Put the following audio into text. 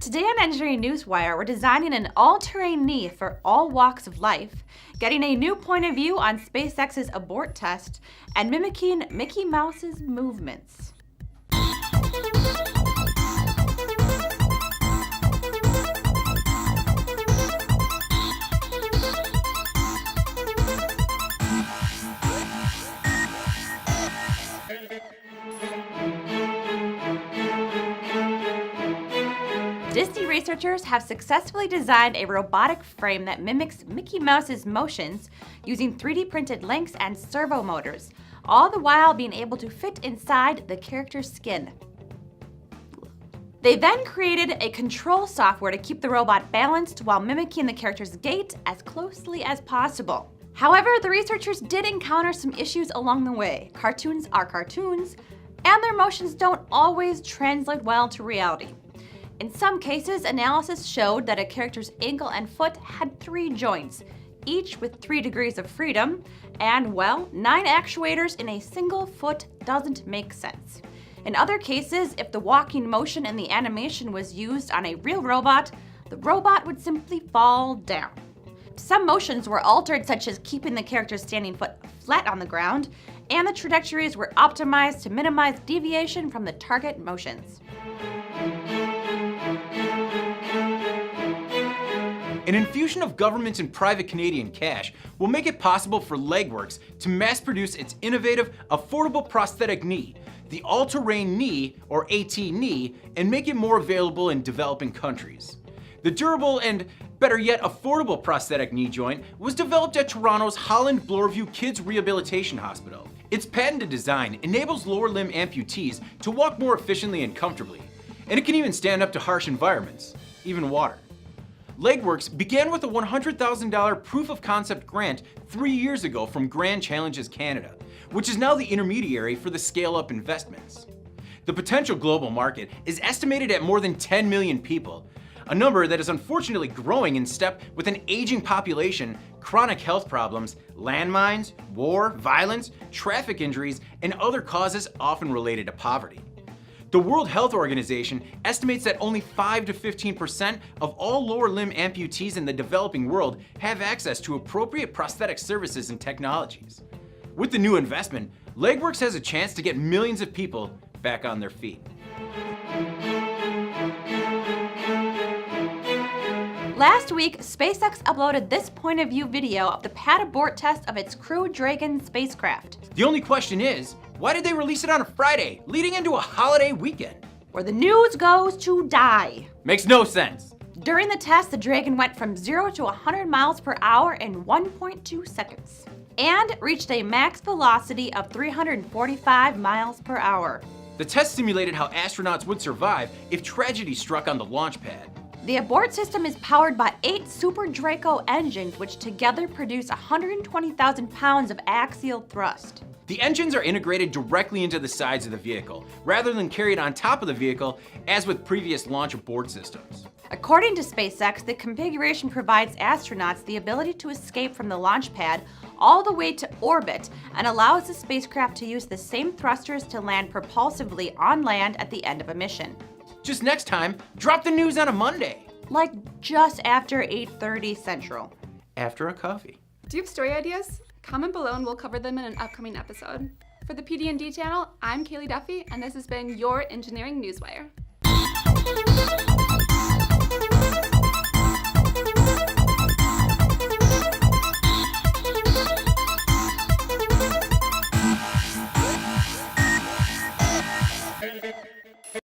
Today on Engineering Newswire, we're designing an all-terrain knee for all walks of life, getting a new point of view on SpaceX's abort test, and mimicking Mickey Mouse's movements. Disney researchers have successfully designed a robotic frame that mimics Mickey Mouse's motions using 3D printed links and servo motors, all the while being able to fit inside the character's skin. They then created a control software to keep the robot balanced while mimicking the character's gait as closely as possible. However, the researchers did encounter some issues along the way. Cartoons are cartoons, and their motions don't always translate well to reality. In some cases, analysis showed that a character's ankle and foot had 3 joints, each with 3 degrees of freedom, and, well, 9 actuators in a single foot doesn't make sense. In other cases, if the walking motion and the animation was used on a real robot, the robot would simply fall down. Some motions were altered, such as keeping the character's standing foot flat on the ground, and the trajectories were optimized to minimize deviation from the target motions. An infusion of government and private Canadian cash will make it possible for LegWorks to mass produce its innovative, affordable prosthetic knee, the Allterrain knee, or AT knee, and make it more available in developing countries. The durable and, better yet, affordable prosthetic knee joint was developed at Toronto's Holland Bloorview Kids Rehabilitation Hospital. Its patented design enables lower limb amputees to walk more efficiently and comfortably, and it can even stand up to harsh environments, even water. LegWorks began with a $100,000 proof of concept grant 3 years ago from Grand Challenges Canada, which is now the intermediary for the scale-up investments. The potential global market is estimated at more than 10 million people, a number that is unfortunately growing in step with an aging population, chronic health problems, landmines, war, violence, traffic injuries, and other causes often related to poverty. The World Health Organization estimates that only 5 to 15% of all lower limb amputees in the developing world have access to appropriate prosthetic services and technologies. With the new investment, LegWorks has a chance to get millions of people back on their feet. Last week, SpaceX uploaded this point of view video of the pad abort test of its Crew Dragon spacecraft. The only question is, why did they release it on a Friday, leading into a holiday weekend? Where the news goes to die. Makes no sense. During the test, the Dragon went from 0 to 100 miles per hour in 1.2 seconds and reached a max velocity of 345 miles per hour. The test simulated how astronauts would survive if tragedy struck on the launch pad. The abort system is powered by 8 Super Draco engines, which together produce 120,000 pounds of axial thrust. The engines are integrated directly into the sides of the vehicle, rather than carried on top of the vehicle, as with previous launch abort systems. According to SpaceX, the configuration provides astronauts the ability to escape from the launch pad all the way to orbit and allows the spacecraft to use the same thrusters to land propulsively on land at the end of a mission. Just next time, drop the news on a Monday. Like just after 8:30 Central. After a coffee. Do you have story ideas? Comment below and we'll cover them in an upcoming episode. For the PD&D channel, I'm Kaylee Duffy, and this has been your Engineering Newswire.